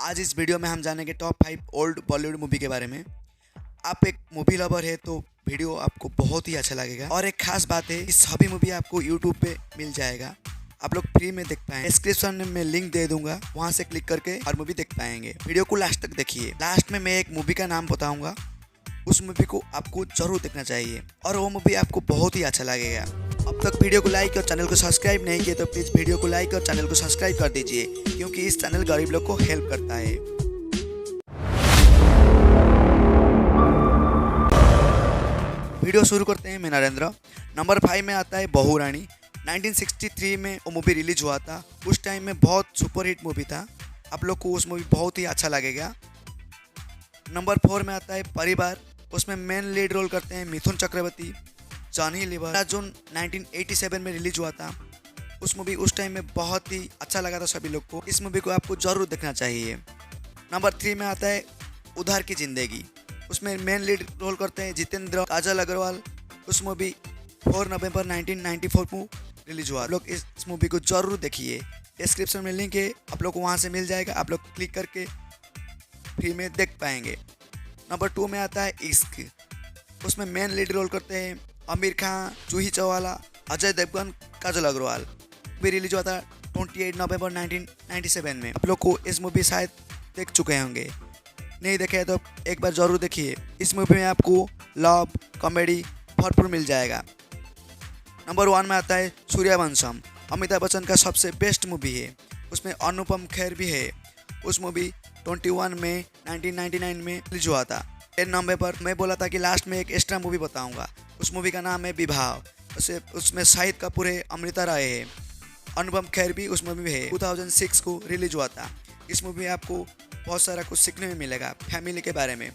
आज इस वीडियो में हम जानेंगे टॉप 5 ओल्ड बॉलीवुड मूवी के बारे में। आप एक मूवी लवर है तो वीडियो आपको बहुत ही अच्छा लगेगा। और एक खास बात है, इस सभी मूवी आपको यूट्यूब पे मिल जाएगा, आप लोग फ्री में देख पाएंगे। डिस्क्रिप्शन में लिंक दे दूंगा, वहां से क्लिक करके हर मूवी देख पाएंगे। वीडियो को लास्ट तक देखिए। लास्ट में मैं एक मूवी का नाम बताऊंगा, उस मूवी को आपको जरूर देखना चाहिए और वो मूवी आपको बहुत ही अच्छा लगेगा। अब तक वीडियो को लाइक और चैनल को सब्सक्राइब नहीं किए तो प्लीज़ वीडियो को लाइक और चैनल को सब्सक्राइब कर दीजिए, क्योंकि इस चैनल गरीब लोग को हेल्प करता है। वीडियो शुरू करते हैं। मैं नरेंद्र। नंबर 5 में आता है बहू रानी। 1963 में वो मूवी रिलीज हुआ था। उस टाइम में बहुत सुपर हिट मूवी था। आप लोग को उस मूवी बहुत ही अच्छा लगेगा। नंबर 4 में आता है परिवार। उसमें मेन लीड रोल करते हैं मिथुन चक्रवर्ती, जॉनी लीवर। जून 1987 में रिलीज हुआ था। उस मूवी उस टाइम में बहुत ही अच्छा लगा था सभी लोग को। इस मूवी को आपको जरूर देखना चाहिए। नंबर 3 में आता है उधार की जिंदगी। उसमें मेन लीड रोल करते हैं जितेंद्र, काजल अग्रवाल। उस मूवी 4 नवंबर 1994 को रिलीज हुआ। आप लोग इस मूवी को जरूर देखिए। डिस्क्रिप्शन में लिंक है, आप लोग को वहाँ से मिल जाएगा। आप लोग क्लिक करके फ्री में देख पाएंगे। नंबर 2 में आता है इश्क। उसमें मेन लीड रोल करते हैं आमिर खान, जूही चावला, अजय देवगन, काजल अग्रवाल। भी रिलीज हुआ था 28 नवंबर 1997 में। आप लोग को इस मूवी शायद देख चुके होंगे, नहीं देखे तो एक बार जरूर देखिए। इस मूवी में आपको लव कॉमेडी भरपूर मिल जाएगा। नंबर 1 में आता है सूर्यवंशम। अमिताभ बच्चन का सबसे बेस्ट मूवी है। उसमें अनुपम खेर भी है। उस मूवी 21 में 1999 में रिलीज हुआ था। 10 नवंबर मैं बोला था कि लास्ट में एक एक्स्ट्रा मूवी बताऊंगा। उस मूवी का नाम है विवाह। उसमें शाहिद कपूर है, अमृता राय है, अनुपम खेर भी उस मूवी में है। 2006 को रिलीज हुआ था। इस मूवी में आपको बहुत सारा कुछ सीखने में मिलेगा फैमिली के बारे में।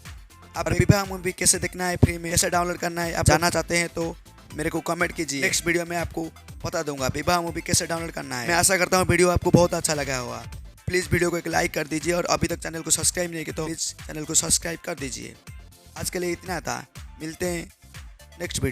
आप विवाह मूवी कैसे देखना है, फ्री में कैसे डाउनलोड करना है, आप जानना चाहते हैं तो मेरे को कमेंट कीजिए। नेक्स्ट वीडियो में आपको बता दूंगा विवाह मूवी कैसे डाउनलोड करना है। मैं आशा करता हूँ वीडियो आपको बहुत अच्छा लगा होगा। प्लीज़ वीडियो को एक लाइक कर दीजिए और अभी तक चैनल को सब्सक्राइब नहीं किया तो प्लीज़ चैनल को सब्सक्राइब कर दीजिए। आज के लिए इतना था। मिलते हैं नेक्स्ट वीडियो।